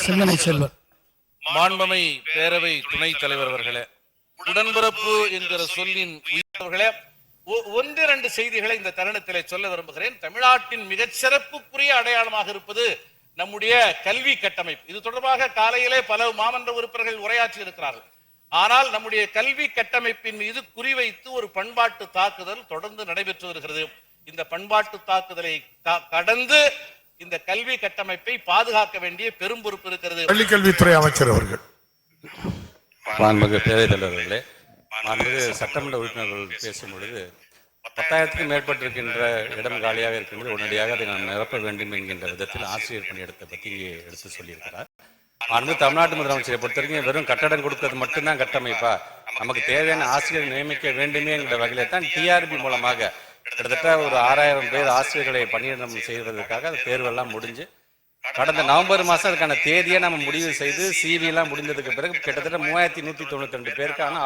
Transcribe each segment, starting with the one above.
சிந்தனை செல்வர். மாண்புமை பேரவை துணைத் தலைவர் அவர்களே, உடன்பிறப்பு என்கிற சொல்லின் உயர்வர்களே, ஒன்றிரண்டு செய்திகளை இந்த தருணத்திலே சொல்ல விரும்புகிறேன். தமிழ்நாட்டின் மிகச்சிறப்புக்குரிய அடையாளமாக இருப்பது நம்முடைய கல்வி கட்டமைப்பு. இது தொடர்பாக காலையிலே பல மாமன்ற உறுப்பினர்கள் உரையாற்றி இருக்கிறார்கள். ஆனால் நம்முடைய கல்வி கட்டமைப்பின் மீது குறிவைத்து ஒரு பண்பாட்டு தாக்குதல் தொடர்ந்து நடைபெற்று வருகிறது. இந்த பண்பாட்டு தாக்குதலை கடந்து இந்த கல்வி கட்டமைப்பை பாதுகாக்க வேண்டிய பெரும் பொறுப்பு இருக்கிறது. பள்ளிக்கல்வித்துறை அமைச்சர் அவர்கள். மாண்புமிகு பேரவைத் தலைவர்களே, மாண்புமிகு சட்டமன்ற உறுப்பினர்கள் பேசும் பொழுது 10,000க்கும் மேற்பட்டிருக்கின்ற இடம் காலியாக இருக்கின்றது, உடனடியாக அதை நாம் நிரப்ப வேண்டும் என்கின்ற விதத்தில் ஆசிரியர் பணியிடத்தை பற்றி எடுத்து சொல்லியிருக்கிறார். மாண்புமிகு தமிழ்நாட்டு முதலமைச்சரை பொறுத்த வரைக்கும் வெறும் கட்டடம் கொடுக்கிறது மட்டும்தான் கட்டமைப்பா, நமக்கு தேவையான ஆசிரியர் நியமிக்க வேண்டுமே என்ற வகையிலே தான் டிஆர்பி மூலமாக கிட்டத்தட்ட ஒரு 6,000 பேர் ஆசிரியர்களை பணியிடம் செய்வதற்காக அந்த தேர்வெல்லாம் முடிஞ்சு கடந்த நவம்பர் மாதம் அதுக்கான தேதியை நம்ம முடிவு செய்து சிவி எல்லாம் முடிந்ததுக்கு பிறகு கிட்டத்தட்ட 3,192 பேருக்கான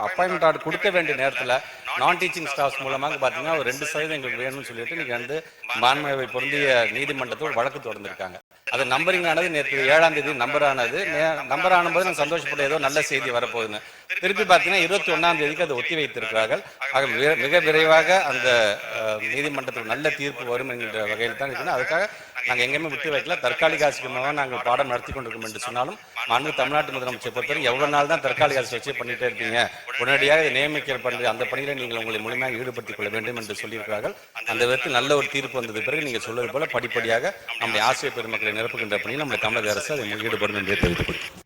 அப்பாயின்மெண்ட் ஆர்டர் கொடுக்க வேண்டிய நேரத்தில் நான் டீச்சிங் ஸ்டாஃப்ஸ் மூலமாக பார்த்தீங்கன்னா ஒரு 2% எங்களுக்கு வேணும்னு சொல்லிட்டு இன்னைக்கு வந்து மாண்புமிகு பொருந்திய நீதிமன்றத்தோடு வழக்கு தொடர்ந்துருக்காங்க. அது நம்பரிங் ஆனது நேற்று 7ஆம் தேதி நம்பர் ஆனது. நம்பர் ஆனபோது நான் சந்தோஷப்பட்ட ஏதோ நல்ல செய்தி வரப்போகுதுன்னு. திருப்பி பார்த்தீங்கன்னா 21ஆம் தேதிக்கு அதை ஒத்தி வைத்திருக்கிறார்கள். ஆக மிக விரைவாக அந்த நீதிமன்றத்தில் நல்ல தீர்ப்பு வரும் என்கின்ற வகையில் தான் இருக்குன்னு அதுக்காக நாங்கள் எங்கேயுமே விட்டு வைக்கல. தற்காலிக ஆசிரியமாக நாங்கள் பாடம் நடத்தி கொண்டிருக்கோம் என்று சொன்னாலும் மாண்புமிகு தமிழ்நாட்டு முதலமைச்சர் பொறுத்தவரை எவ்வளவு நாள் தான் தற்காலிக ஆசிரியர் வச்சு பண்ணிட்டே இருப்பீங்க, உடனடியாக நியமிக்க பண்ணுற அந்த பணியில நீங்கள் உங்களை முழுமையாக ஈடுபடுத்திக் கொள்ள வேண்டும் என்று சொல்லியிருக்கிறார்கள். அந்த விதத்தில் நல்ல ஒரு தீர்ப்பு வந்தது பிறகு நீங்கள் சொல்வது போல படிப்படியாக நம்முடைய ஆசிரியர் பெருமக்களை நிரப்புகின்ற பணியில் நம்முடைய தமிழக அரசு அதை ஈடுபடும் என்று தெரிவித்துக் கொள்கிறேன்.